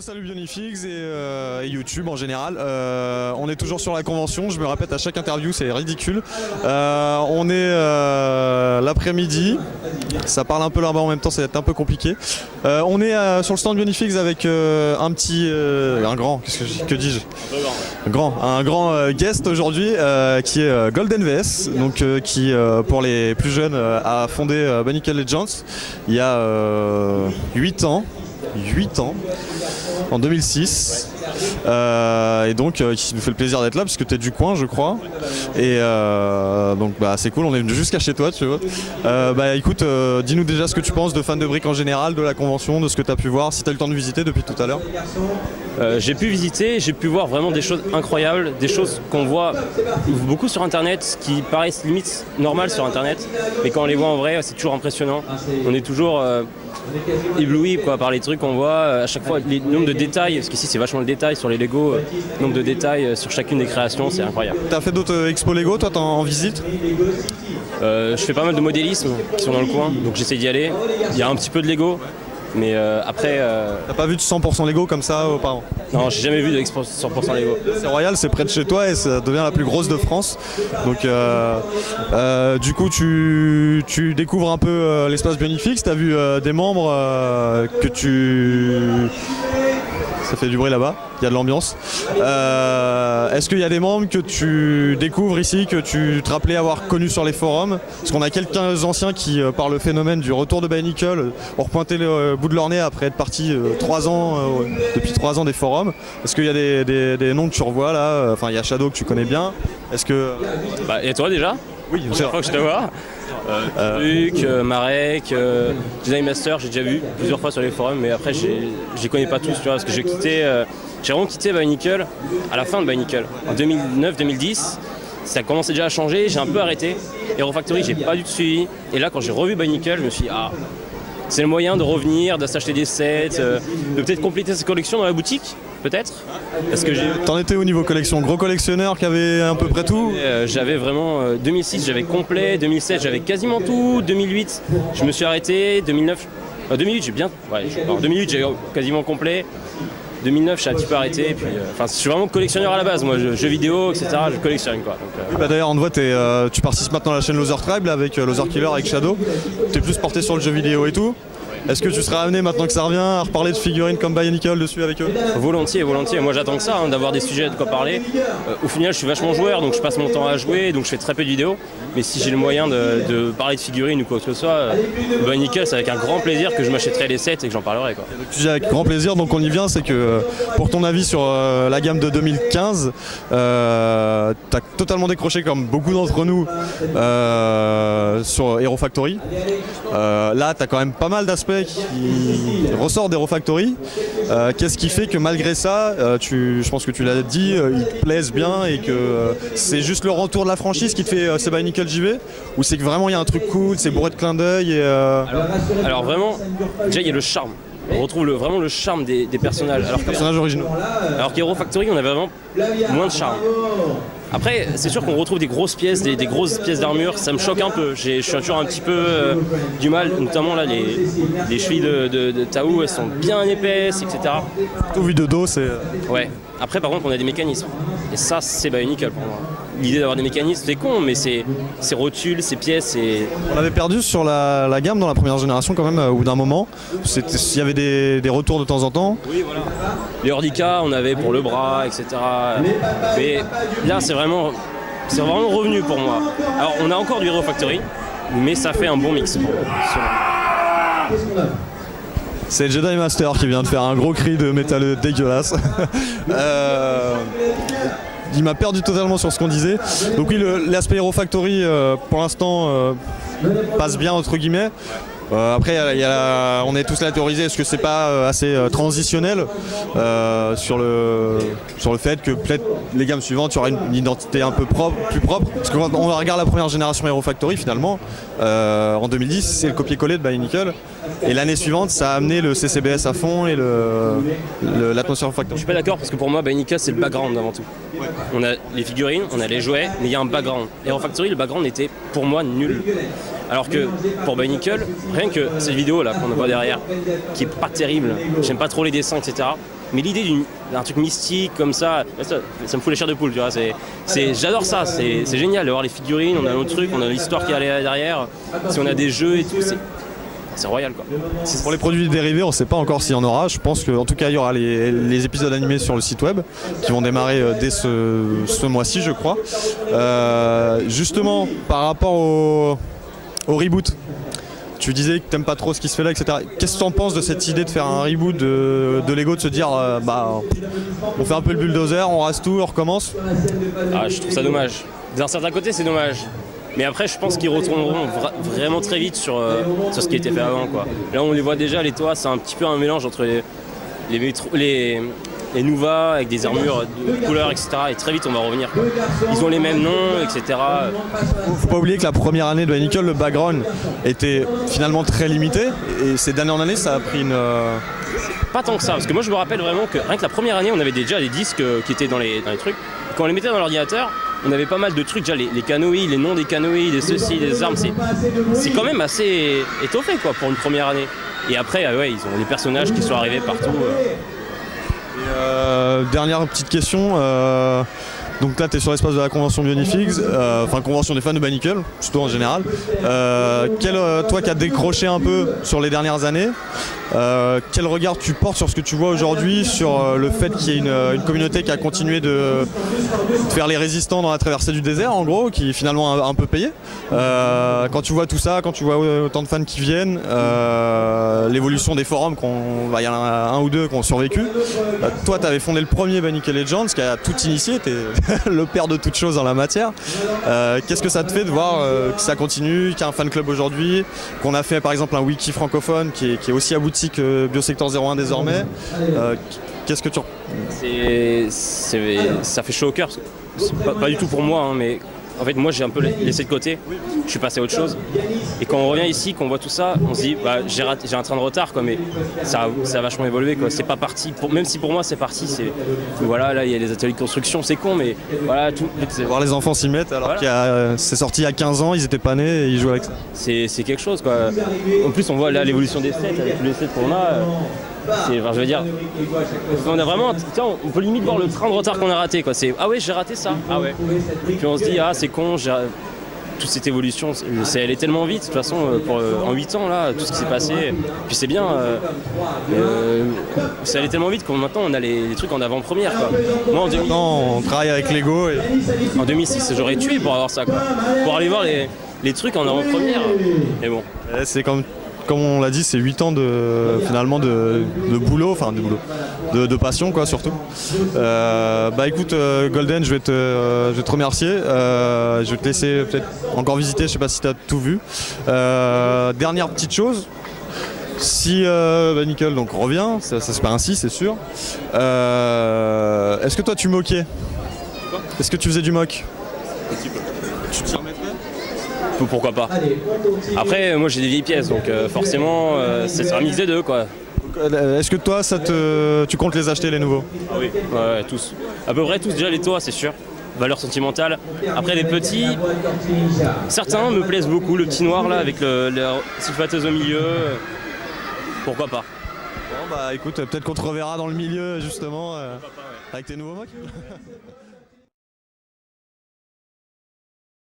Salut Bionifix et YouTube en général. On est toujours sur la convention, je me répète à chaque interview, c'est ridicule. On est l'après-midi, ça parle un peu là-bas en même temps, ça va être un peu compliqué. On est sur le stand Bionifix avec un grand guest aujourd'hui qui est Golden VS, donc qui pour les plus jeunes a fondé Bionicle Legends il y a 8 ans. En 2006 et donc qui nous fait le plaisir d'être là parce que tu es du coin je crois et donc c'est cool, on est venu jusqu'à chez toi tu vois. Écoute, dis-nous déjà ce que tu penses de Fan de Brick en général, de la convention, de ce que tu as pu voir, si tu as eu le temps de visiter depuis tout à l'heure. J'ai pu visiter, j'ai pu voir vraiment des choses incroyables, des choses qu'on voit beaucoup sur internet qui paraissent limite normales sur internet, mais quand on les voit en vrai c'est toujours impressionnant. On est toujours ébloui par les trucs qu'on voit à chaque fois, le nombre de détails, parce qu'ici c'est vachement le détail sur les Lego, le nombre de détails sur chacune des créations, c'est incroyable. T'as fait d'autres expos Lego toi en visite? Je fais pas mal de modélisme qui sont dans le coin, donc j'essaie d'y aller. Il y a un petit peu de Lego, mais après... T'as pas vu de 100% Lego comme ça auparavant? Non, j'ai jamais vu de 100% Lego. C'est Royal, c'est près de chez toi et ça devient la plus grosse de France. Donc du coup tu découvres un peu l'espace Bionifix, t'as vu des membres que tu... Ça fait du bruit là-bas, il y a de l'ambiance. Est-ce qu'il y a des membres que tu découvres ici, que tu te rappelais avoir connus sur les forums? Parce qu'on a quelques anciens qui, par le phénomène du retour de Bionicle, ont repointé le bout de leur nez après être partis depuis 3 ans des forums. Est-ce qu'il y a des noms que tu revois là? Enfin, il y a Shadow que tu connais bien. Est-ce que... Et toi déjà? Oui, c'est la fois que je te vois. Luc, Marek, Design Master, j'ai déjà vu plusieurs fois sur les forums, mais après je les connais pas tous, tu vois, parce que j'ai vraiment quitté Bionicle à la fin de Bionicle. En 2009-2010, ça commençait déjà à changer, j'ai un peu arrêté. Hero Factory, j'ai pas du tout suivi. Et là, quand j'ai revu Bionicle, je me suis dit, c'est le moyen de revenir, de s'acheter des sets, de peut-être compléter sa collection dans la boutique. Peut-être. Parce que T'en étais au niveau collection, gros collectionneur qui avait à peu près tout? J'avais vraiment 2006 j'avais complet, 2007 j'avais quasiment tout, 2008 je me suis arrêté, 2009 2008 j'ai quasiment complet, 2009 j'ai un petit peu arrêté, et puis je suis vraiment collectionneur à la base, moi jeux vidéo etc, je collectionne quoi. Donc, d'ailleurs on te voit, tu participes maintenant à la chaîne Loser Tribe là, avec Loser Killer, avec Shadow, t'es plus porté sur le jeu vidéo et tout. Est-ce que tu seras amené, maintenant que ça revient, à reparler de figurines comme Bionicle dessus avec eux? Volontiers. Moi j'attends que ça, d'avoir des sujets de quoi parler. Au final je suis vachement joueur, donc je passe mon temps à jouer, donc je fais très peu de vidéos. Mais si j'ai le moyen de parler de figurines ou quoi que ce soit, Bionicle c'est avec un grand plaisir que je m'achèterai les sets et que j'en parlerai quoi. Donc, tu dis avec grand plaisir, donc on y vient, c'est que pour ton avis sur la gamme de 2015, t'as totalement décroché comme beaucoup d'entre nous sur Hero Factory. Là t'as quand même pas mal d'aspects qui ressortent d'Hero Factory. Qu'est-ce qui fait que malgré ça, je pense que tu l'as dit, ils te plaisent bien et que c'est juste le retour de la franchise qui te fait c'est Bionicle JV, ou c'est que vraiment il y a un truc cool, c'est bourré de clins d'œil et alors vraiment, déjà il y a le charme. On retrouve vraiment le charme des personnages. Personnages originaux. Alors qu'Hero Factory, on avait vraiment moins de charme. Après, c'est sûr qu'on retrouve des grosses pièces, des grosses pièces d'armure, ça me choque un peu. Je suis toujours un petit peu du mal, notamment là, les chevilles de Tao, elles sont bien épaisses, etc. Tout vu de dos, c'est... Ouais. Après, par contre, on a des mécanismes. Et ça, c'est Bionicle pour moi. L'idée d'avoir des mécanismes, c'est con, mais ces rotules, ces pièces, On avait perdu sur la gamme dans la première génération quand même, au bout d'un moment. Il y avait des retours de temps en temps. Oui, voilà. Les Ordica, on avait pour le bras, etc. Mais là, c'est vraiment revenu pour moi. Alors, on a encore du Hero Factory, mais ça fait un bon mix pour moi. C'est Jedi Master qui vient de faire un gros cri de métal dégueulasse. Il m'a perdu totalement sur ce qu'on disait. Donc oui, l'aspect Hero Factory pour l'instant passe bien entre guillemets. Après on est tous là théorisés, est-ce que c'est pas assez transitionnel sur le fait que peut-être les gammes suivantes il y aura une identité un peu plus propre, parce que quand on regarde la première génération Hero Factory finalement en 2010 c'est le copier-coller de Bionicle, et l'année suivante ça a amené le CCBS à fond et l'atmosphère Factory. Je suis pas d'accord, parce que pour moi Bionicle c'est le background avant tout. Ouais. On a les figurines, on a les jouets, mais il y a un background. Hero Factory, le background était pour moi nul. Alors que pour By Nickel, rien que cette vidéo là qu'on voit derrière, qui est pas terrible, j'aime pas trop les dessins, etc. Mais l'idée d'un truc mystique comme ça me fout les chairs de poule, tu vois. J'adore ça, c'est génial de voir les figurines, on a notre truc, on a l'histoire qui est derrière, si on a des jeux et tout, c'est royal quoi. Pour les produits dérivés, on ne sait pas encore s'il y en aura. Je pense qu'en tout cas, il y aura les épisodes animés sur le site web qui vont démarrer dès ce mois-ci, je crois. Justement, par rapport au reboot, tu disais que tu n'aimes pas trop ce qui se fait là, etc. Qu'est-ce que tu en penses de cette idée de faire un reboot de Lego, de se dire on fait un peu le bulldozer, on rase tout, on recommence? Je trouve ça dommage. D'un certain côté, c'est dommage. Mais après, je pense qu'ils retourneront vraiment très vite sur ce qui a été fait avant, quoi. Là, on les voit déjà, les toits, c'est un petit peu un mélange entre les Nova avec des armures de couleurs, etc. Et très vite, on va revenir, quoi. Ils ont les mêmes noms, etc. Faut pas oublier que la première année de By Nickel, le background était finalement très limité. Et ces d'année en année, ça a pris une... Pas tant que ça, parce que moi, je me rappelle vraiment que rien que la première année, on avait déjà des disques qui étaient dans les trucs. Et quand on les mettait dans l'ordinateur, on avait pas mal de trucs, déjà les canoës, les noms des canoës, des ceci, des armes, c'est quand même assez étoffé quoi pour une première année. Et après, ils ont des personnages qui sont arrivés partout. Dernière petite question, donc là tu es sur l'espace de la convention Bionifix, convention des fans de By Nickel, plutôt en général. Toi qui as décroché un peu sur les dernières années, quel regard tu portes sur ce que tu vois aujourd'hui, sur le fait qu'il y ait une communauté qui a continué de faire les résistants dans la traversée du désert, en gros, qui est finalement un peu payé. Quand tu vois tout ça, quand tu vois autant de fans qui viennent, l'évolution des forums, il y en a un ou deux qui ont survécu. Toi, tu avais fondé le premier By Nickel Legends, qui a tout initié, tu es le père de toutes choses en la matière. Qu'est-ce que ça te fait de voir que ça continue, qu'il y a un fan club aujourd'hui, qu'on a fait par exemple un wiki francophone qui est aussi abouti que Biosector 01 désormais. Qu'est-ce que tu... Ça fait chaud au cœur, c'est pas du tout pour moi, hein, mais en fait moi j'ai un peu laissé de côté, je suis passé à autre chose. Et quand on revient ici, qu'on voit tout ça, on se dit j'ai un train de retard quoi, mais ça a vachement évolué quoi. C'est pas parti, même si pour moi c'est parti, voilà, là il y a les ateliers de construction, c'est con, mais voilà tout. Voir les enfants s'y mettre alors voilà. C'est sorti il y a 15 ans, ils étaient pas nés et ils jouaient avec ça. C'est quelque chose quoi. En plus on voit là l'évolution des sets, avec tous les sets qu'on a. Je veux dire, on a vraiment, on peut limite voir le train de retard qu'on a raté quoi. C'est j'ai raté ça, Puis on se dit c'est con, toute cette évolution, elle est tellement vite de toute façon en 8 ans là, tout ce qui s'est passé. Puis c'est bien, ça allait tellement vite qu'on maintenant on a les trucs en avant-première quoi. Moi en 2000, on travaille avec Lego en 2006 j'aurais tué pour avoir ça quoi, pour aller voir les trucs en avant-première. Mais bon. C'est comme on l'a dit, c'est 8 ans de boulot, de passion quoi surtout. Écoute Golden, je vais te remercier. Je vais te laisser peut-être encore visiter, je sais pas si tu as tout vu. Dernière petite chose, si By Nickel donc revient, ça c'est pas ainsi c'est sûr. Est-ce que toi tu moquais? Est-ce que tu faisais du mock? Tu t'y remettrais? Pourquoi pas. Après moi j'ai des vieilles pièces donc forcément c'est un mix des deux quoi. Est-ce que toi tu comptes les acheter les nouveaux? Oui, tous. À peu près tous, déjà les toits c'est sûr. Valeur sentimentale. Après les petits, certains me plaisent beaucoup, le petit noir là avec la sulfateuse au milieu. Pourquoi pas. Bon écoute, peut-être qu'on te reverra dans le milieu justement avec tes nouveaux mocks.